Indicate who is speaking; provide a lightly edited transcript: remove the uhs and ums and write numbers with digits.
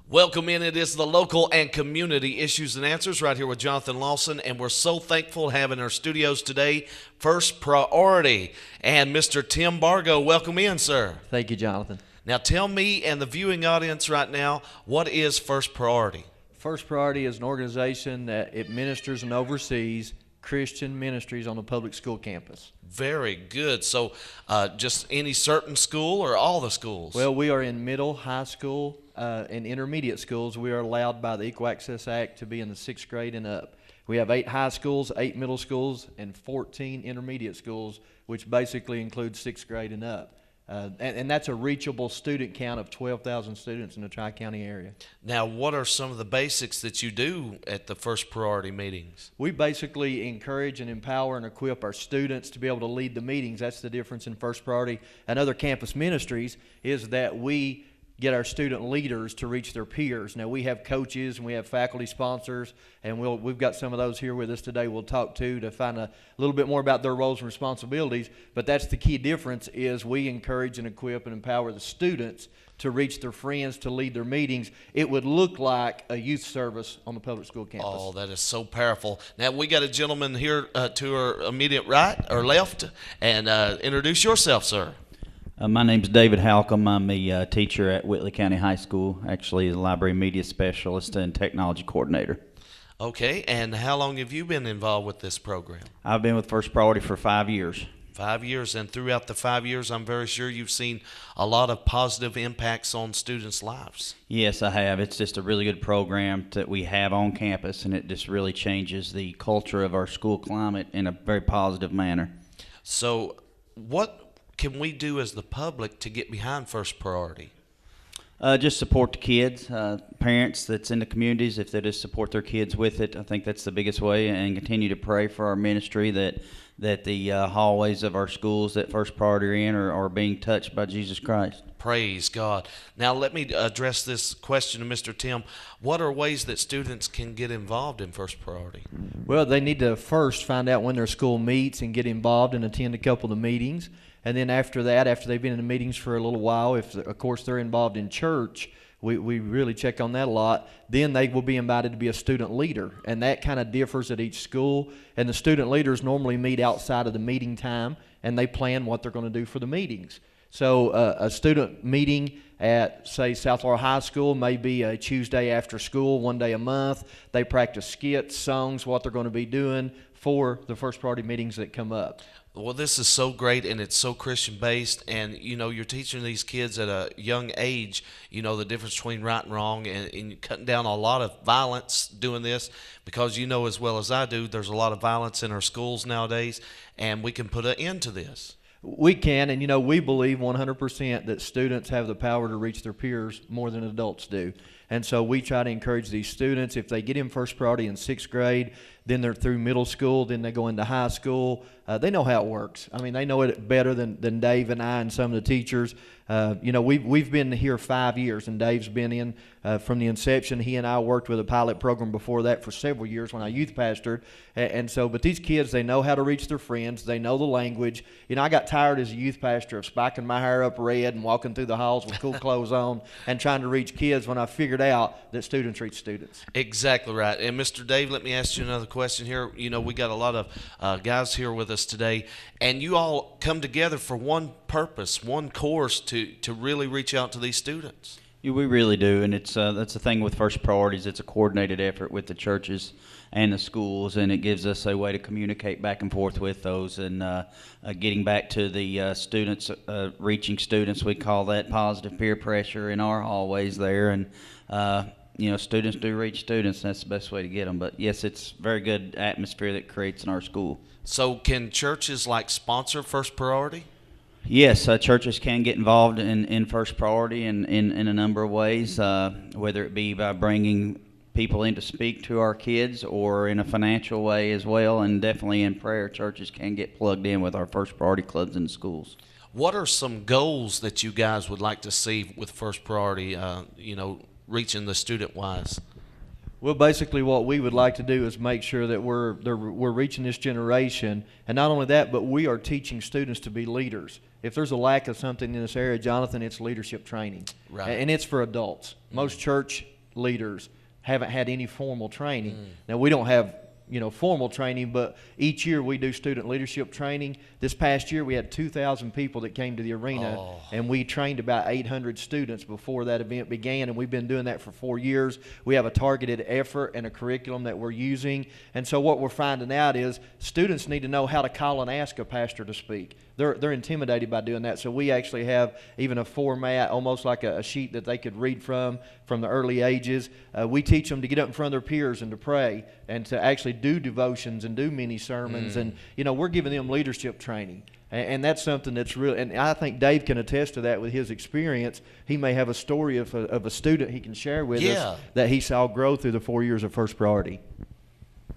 Speaker 1: Welcome in. It is the local and community issues and answers right here with Jonathan Lawson, and we're so thankful to have in our studios today First Priority and Mr. Tim Bargo. Welcome in, sir.
Speaker 2: Thank you, Jonathan.
Speaker 1: Now tell me and the viewing audience right now, what is First Priority?
Speaker 2: First Priority is an organization that administers and oversees Christian ministries on the public school campus.
Speaker 1: Very good. So just any certain school or all the schools?
Speaker 2: Well, we are in middle, high school, and intermediate schools. We are allowed by the Equal Access Act to be in the 6th grade and up. We have 8 high schools, 8 middle schools, and 14 intermediate schools, which basically includes 6th grade and up. And that's a reachable student count of 12,000 students in the Tri-County area.
Speaker 1: Now, what are some of the basics that you do at the First Priority meetings?
Speaker 2: We basically encourage and empower and equip our students to be able to lead the meetings. That's the difference in First Priority and other campus ministries, is that we get our student leaders to reach their peers. Now, we have coaches and we have faculty sponsors, and we've got some of those here with us today we'll talk to find a little bit more about their roles and responsibilities. But that's the key difference, is we encourage and equip and empower the students to reach their friends, to lead their meetings. It would look like a youth service on the public school campus.
Speaker 1: Oh, that is so powerful. Now, we got a gentleman here to our immediate right or left, and introduce yourself, sir.
Speaker 3: My name's David Halcomb. I'm a teacher at Whitley County High School, actually a library media specialist and technology coordinator.
Speaker 1: Okay, and how long have you been involved with this program?
Speaker 3: I've been with First Priority for 5 years.
Speaker 1: 5 years, and throughout the 5 years, I'm very sure you've seen a lot of positive impacts on students' lives.
Speaker 3: Yes, I have. It's just a really good program that we have on campus, and it just really changes the culture of our school climate in a very positive manner.
Speaker 1: So what can we do as the public to get behind First Priority?
Speaker 3: Just support the kids, parents that's in the communities. If they just support their kids with it, I think that's the biggest way, and continue to pray for our ministry that the hallways of our schools that First Priority are in are being touched by Jesus Christ.
Speaker 1: Praise God. Now let me address this question to Mr. Tim. What are ways that students can get involved in First Priority?
Speaker 2: Well, they need to first find out when their school meets and get involved and attend a couple of the meetings. And then after that, after they've been in the meetings for a little while, if, of course, they're involved in church, we really check on that a lot, then they will be invited to be a student leader. And that kind of differs at each school. And the student leaders normally meet outside of the meeting time, and they plan what they're going to do for the meetings. So a student meeting at, say, South Laurel High School may be a Tuesday after school, 1 day a month. They practice skits, songs, what they're going to be doing for the First Priority meetings that come up.
Speaker 1: Well, this is so great, and it's so Christian-based, and, you're teaching these kids at a young age, the difference between right and wrong, and cutting down a lot of violence doing this, because as well as I do, there's a lot of violence in our schools nowadays, and we can put an end to this.
Speaker 2: We can, and we believe 100% that students have the power to reach their peers more than adults do. And so we try to encourage these students, if they get in First Priority in 6th grade, then they're through middle school, then they go into high school. They know how it works. I mean, they know it better than Dave and I and some of the teachers. We've been here 5 years, and Dave's been in from the inception. He and I worked with a pilot program before that for several years when I youth pastored. But these kids, they know how to reach their friends. They know the language. I got tired as a youth pastor of spiking my hair up red and walking through the halls with cool clothes on and trying to reach kids, when I figured out that students reach students.
Speaker 1: Exactly right. And Mr. Dave, let me ask you another question here. We got a lot of guys here with us today, and you all come together for one purpose, one course to really reach out to these students.
Speaker 3: Yeah, we really do, and it's that's the thing with First Priorities. It's a coordinated effort with the churches and the schools, and it gives us a way to communicate back and forth with those, and getting back to the students, reaching students. We call that positive peer pressure in our hallways there, and students do reach students. That's the best way to get them. But yes, it's very good atmosphere that creates in our school.
Speaker 1: So can churches sponsor First Priority?
Speaker 3: Yes, churches can get involved in First Priority in a number of ways, whether it be by bringing people in to speak to our kids, or in a financial way as well, and definitely in prayer. Churches can get plugged in with our First Priority clubs in the schools.
Speaker 1: What are some goals that you guys would like to see with First Priority, reaching the student-wise?
Speaker 2: Well, basically what we would like to do is make sure that we're reaching this generation, and not only that, but we are teaching students to be leaders. If there's a lack of something in this area, Jonathan, it's leadership training.
Speaker 1: Right.
Speaker 2: And it's for adults. Most church leaders haven't had any formal training. Now, we don't have formal training, but each year we do student leadership training. This past year we had 2,000 people that came to the arena, and we trained about 800 students before that event began, and we've been doing that for 4 years. We have a targeted effort and a curriculum that we're using, and so what we're finding out is students need to know how to call and ask a pastor to speak. They're intimidated by doing that, so we actually have even a format, almost like a sheet that they could read from the early ages. We teach them to get up in front of their peers and to pray and to actually do devotions and do mini sermons, and we're giving them leadership training. And that's something that's real, and I think Dave can attest to that with his experience. He may have a story of a student he can share with us that he saw grow through the 4 years of First Priority.